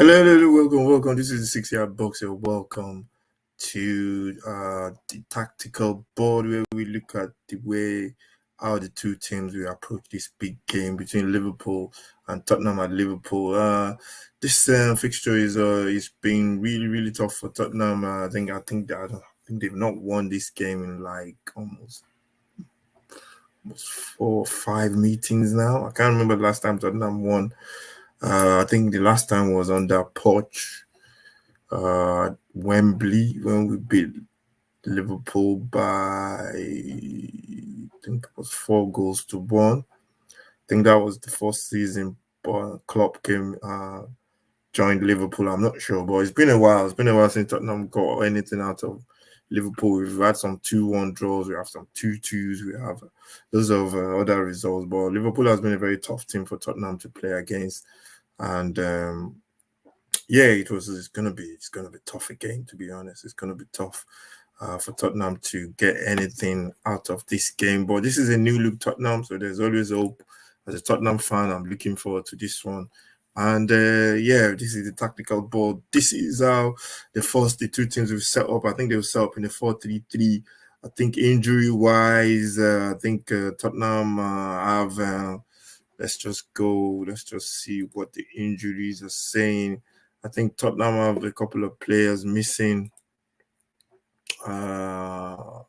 Hello, welcome. This is the 6 yard boxer. Welcome to the tactical board where we look at the way how the two teams will approach this big game between Liverpool and Tottenham at Liverpool. This fixture is been really tough for Tottenham. I think they've not won this game in like almost 4 or 5 meetings now. I can't remember the last time Tottenham won. I think the last time was under Poch. Wembley when we beat Liverpool by I think it was 4 goals to 1. I think that was the first season Klopp came joined Liverpool. I'm not sure, but it's been a while. It's been a while since Tottenham got anything out of Liverpool. We've had some 2-1 draws. We have some 2-2s. We have those of other results. But Liverpool has been a very tough team for Tottenham to play against, and yeah, it's gonna be tough again. To be honest, it's gonna be tough for Tottenham to get anything out of this game. But this is a new look Tottenham, so there's always hope. As a Tottenham fan, I'm looking forward to this one. And yeah, this is the tactical board. This is how the two teams will set up. I think they will set up in the 4-3-3. I think injury wise, I think Tottenham have. Let's just go. Let's just see what the injuries are saying. I think Tottenham have a couple of players missing. Yeah,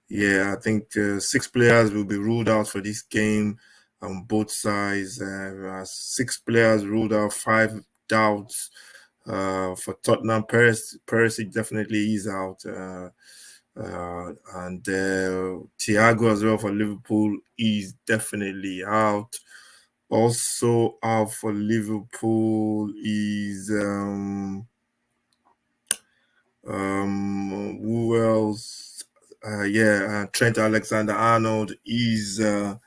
I think 6 players will be ruled out for this game on both sides. 6 players ruled out, 5 doubts for Tottenham. Perisic definitely is out. And Thiago as well for Liverpool is definitely out. Also out for Liverpool is who else? Trent Alexander-Arnold is. We're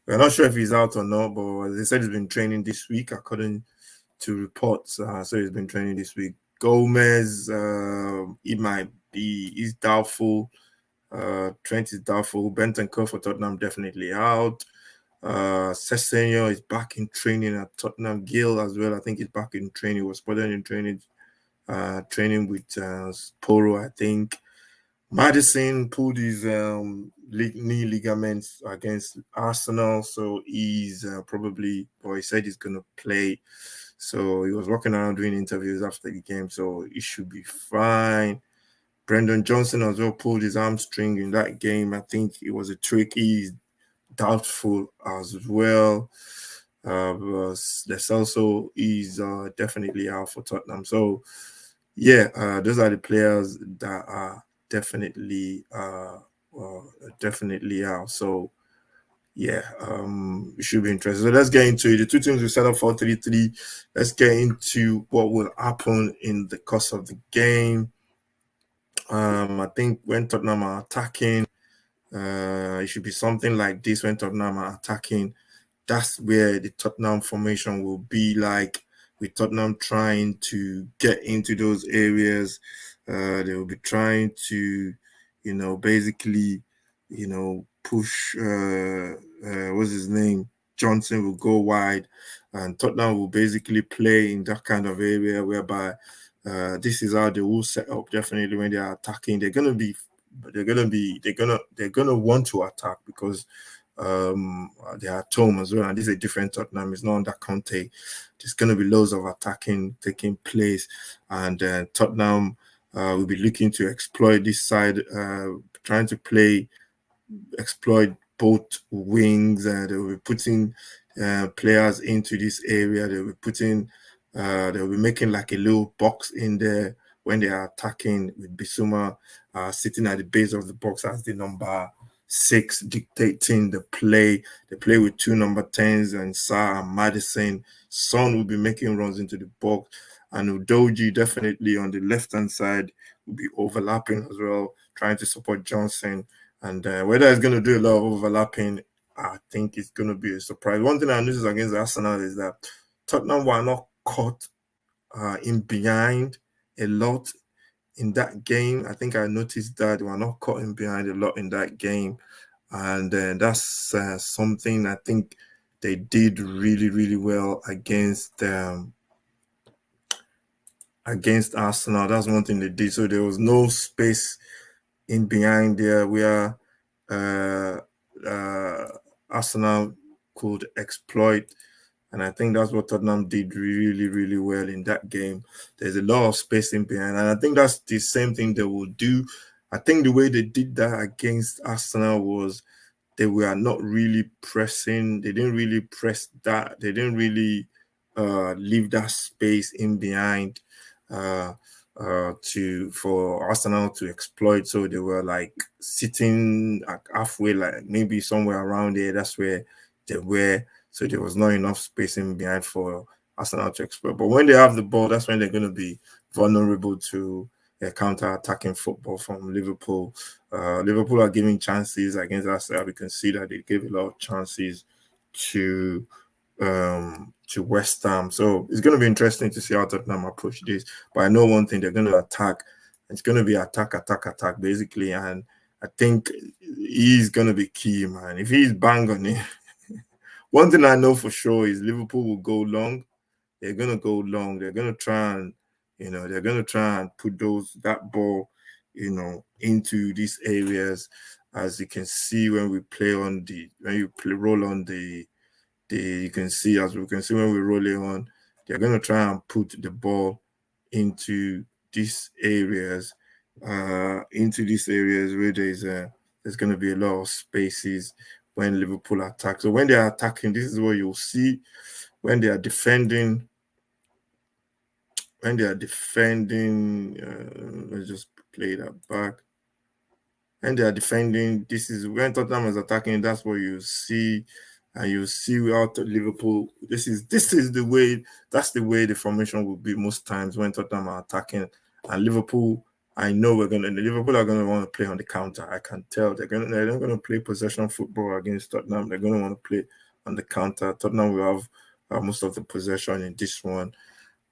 not sure if he's out or not, but they said he's been training this week, according to reports. So he's been training this week. Gomez, he's doubtful. Trent is doubtful. Bentancur for Tottenham definitely out. Sessegnon is back in training at Tottenham. Gill as well, I think he's back in training. He was spotted in training with Poro, I think. Madison pulled his knee ligaments against Arsenal, so he's he said he's going to play. So he was walking around doing interviews after the game, so he should be fine. Brendan Johnson as well pulled his hamstring in that game. I think it was a trick. He's doubtful as well. There's also he's definitely out for Tottenham. So yeah, those are the players that are definitely out. So yeah, it should be interesting. So let's get into it. The two teams will set up 4-3-3. Let's get into what will happen in the course of the game. I think when Tottenham are attacking, it should be something like this. When Tottenham are attacking, that's where the Tottenham formation will be like, with Tottenham trying to get into those areas. They will be trying to, basically, push, what's his name? Johnson will go wide, and Tottenham will basically play in that kind of area whereby this is how they will set up. Definitely, when they are attacking, they're gonna want to attack because they are at home as well, and this is a different Tottenham. It's not under Conte. There's going to be loads of attacking taking place, and Tottenham will be looking to exploit this side, trying to exploit both wings. They will be putting players into this area. They'll be making like a little box in there when they are attacking, with Bissouma sitting at the base of the box as the number 6, dictating the play. They play with 2 number 10s and Sarr and Madison. Son will be making runs into the box, and Udoji definitely on the left-hand side will be overlapping as well, trying to support Johnson. And whether it's going to do a lot of overlapping, I think it's going to be a surprise. One thing I noticed against Arsenal is that Tottenham were not caught in behind a lot in that game. I think I noticed that they were not caught in behind a lot in that game. And that's something I think they did really well against against Arsenal. That's one thing they did. So there was no space in behind there where uh, uh, Arsenal could exploit. And I think that's what Tottenham did really, really well in that game. There's a lot of space in behind. And I think that's the same thing they will do. I think the way they did that against Arsenal was they were not really pressing. They didn't really press that. They didn't really leave that space in behind uh, to for Arsenal to exploit. So they were like sitting like halfway, like maybe somewhere around there. That's where they were. So there was not enough space in behind for Arsenal to exploit. But when they have the ball, that's when they're going to be vulnerable to counter-attacking football from Liverpool. Liverpool are giving chances against Arsenal. We can see that they gave a lot of chances to West Ham. So it's going to be interesting to see how Tottenham approach this. But I know one thing: they're going to attack. It's going to be attack, attack, attack, basically. And I think he's going to be key, man. If he's bang on it, one thing I know for sure is Liverpool will go long. They're going to go long. They're going to try and they're going to try and put that ball, into these areas. As you can see when we play on when you roll on you can see, as we can see when we roll it on, they're going to try and put the ball into these areas, where there's going to be a lot of spaces when Liverpool attack. So when they are attacking, this is what you'll see. When they are defending, let's just play that back. When they are defending, this is when Tottenham is attacking. That's what you see, and you see out Liverpool. This is the way. That's the way the formation will be most times when Tottenham are attacking, and Liverpool. I know Liverpool are going to want to play on the counter. I can tell they're not going to play possession football against Tottenham. They're going to want to play on the counter. Tottenham will have most of the possession in this one.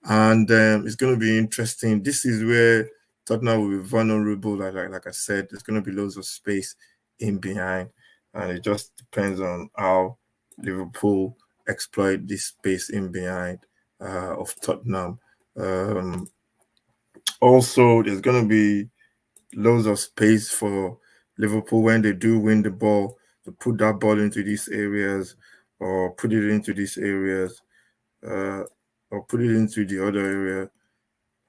And it's going to be interesting. This is where Tottenham will be vulnerable. Like I said, there's going to be loads of space in behind, and it just depends on how Liverpool exploit this space in behind of Tottenham. Also, there's going to be loads of space for Liverpool when they do win the ball to put that ball into these areas or put it into these areas. Or put it into the other area.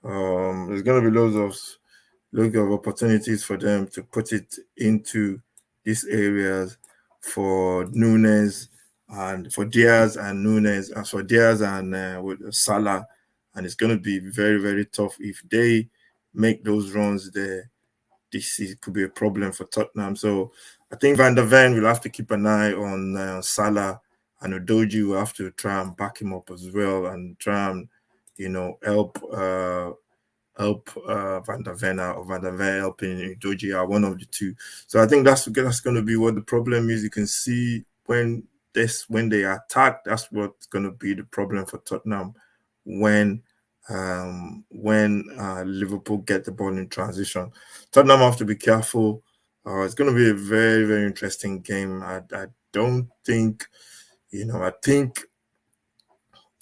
There's going to be loads of opportunities for them to put it into these areas for Nunes and for Diaz and Nunes, as for Diaz and with Salah. And it's going to be very, very tough if they make those runs there. Could be a problem for Tottenham. So I think Van der Ven will have to keep an eye on Salah, and Udoji will have to try and back him up as well and try and help Van der Ven or Van der Ven helping Udoji are one of the two. So I think that's going to be what the problem is. You can see when they attack, that's what's going to be the problem for Tottenham when Liverpool get the ball in transition. Tottenham have to be careful. It's going to be a very, very interesting game. I don't think, I think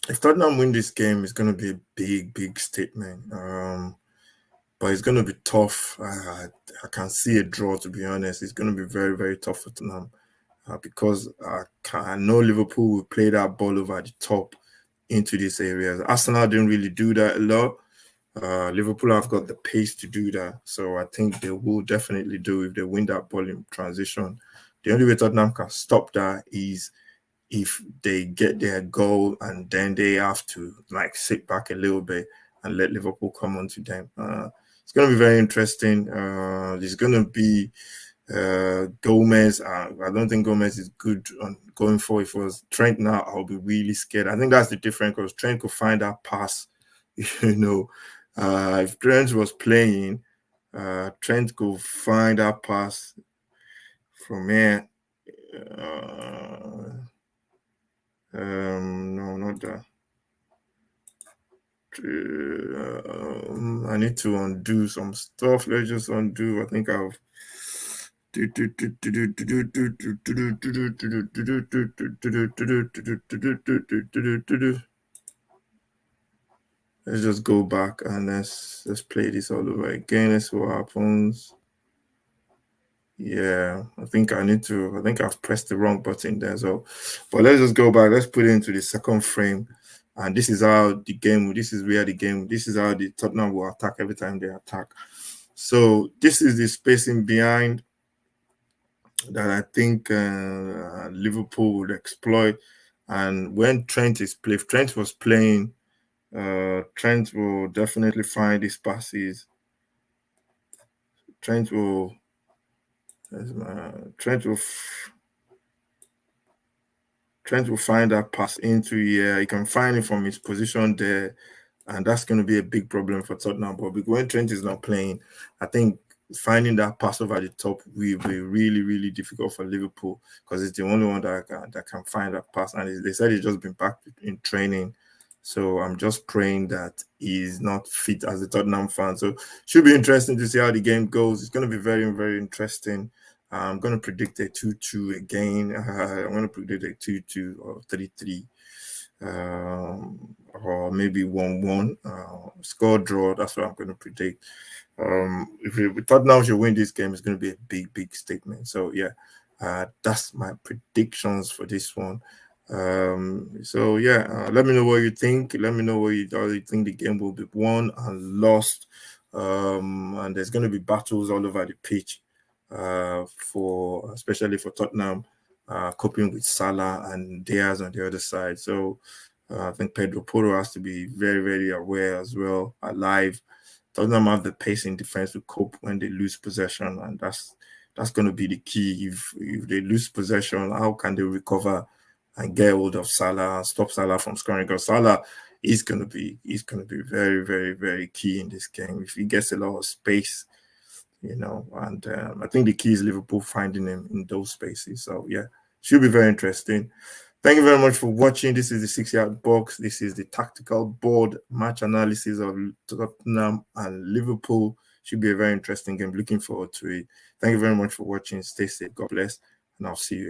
if Tottenham win this game, it's going to be a big, big statement. But it's going to be tough. I can see a draw, to be honest. It's going to be very, very tough for Tottenham because I know Liverpool will play that ball over the top into these areas. Arsenal didn't really do that a lot. Liverpool have got the pace to do that. So I think they will definitely do if they win that ball in transition. The only way Tottenham can stop that is if they get their goal and then they have to sit back a little bit and let Liverpool come onto them. It's going to be very interesting. There's going to be Gomez. I don't think Gomez is good on going forward. If it was Trent now, I'll be really scared. I think that's the difference because Trent could find that pass. If Trent was playing, Trent could find that pass from here. No, not that. I need to undo some stuff. Let's just undo. I think I've. Let's just go back and let's play this all over again. Let's see what happens. Yeah, I think I've pressed the wrong button there. So, but let's just go back. Let's put it into the second frame. And this is how the game, this is how the Tottenham will attack every time they attack. So this is the spacing behind that I think Liverpool would exploit. And when if Trent was playing, Trent will definitely find his passes. Trent will, Trent will Trent will find that pass into here. He can find it from his position there, and that's going to be a big problem for Tottenham. But when Trent is not playing, I think finding that pass over the top will be really, really difficult for Liverpool because it's the only one that can find that pass. And they said he's just been back in training. So I'm just praying that he's not fit as a Tottenham fan. So should be interesting to see how the game goes. It's going to be very, very interesting. I'm going to predict a 2-2 again. I'm going to predict a 2-2 or 3-3, or maybe 1-1. Score draw, that's what I'm going to predict. If Tottenham should win this game, it's going to be a big, big statement. So, yeah, that's my predictions for this one. So, yeah, let me know what you think. Let me know how you think the game will be won and lost. And there's going to be battles all over the pitch. Especially for Tottenham, coping with Salah and Diaz on the other side. So I think Pedro Porro has to be very, very aware as well, alive. Tottenham have the pace in defense to cope when they lose possession, and that's going to be the key. If they lose possession, how can they recover and get hold of Salah and stop Salah from scoring? Because Salah is going to be very, very, very key in this game. If he gets a lot of space, and I think the key is Liverpool finding him in those spaces. So, yeah, should be very interesting. Thank you very much for watching. This is the 6 Yard Box. This is the tactical board match analysis of Tottenham and Liverpool. Should be a very interesting game. Looking forward to it. Thank you very much for watching. Stay safe. God bless. And I'll see you again.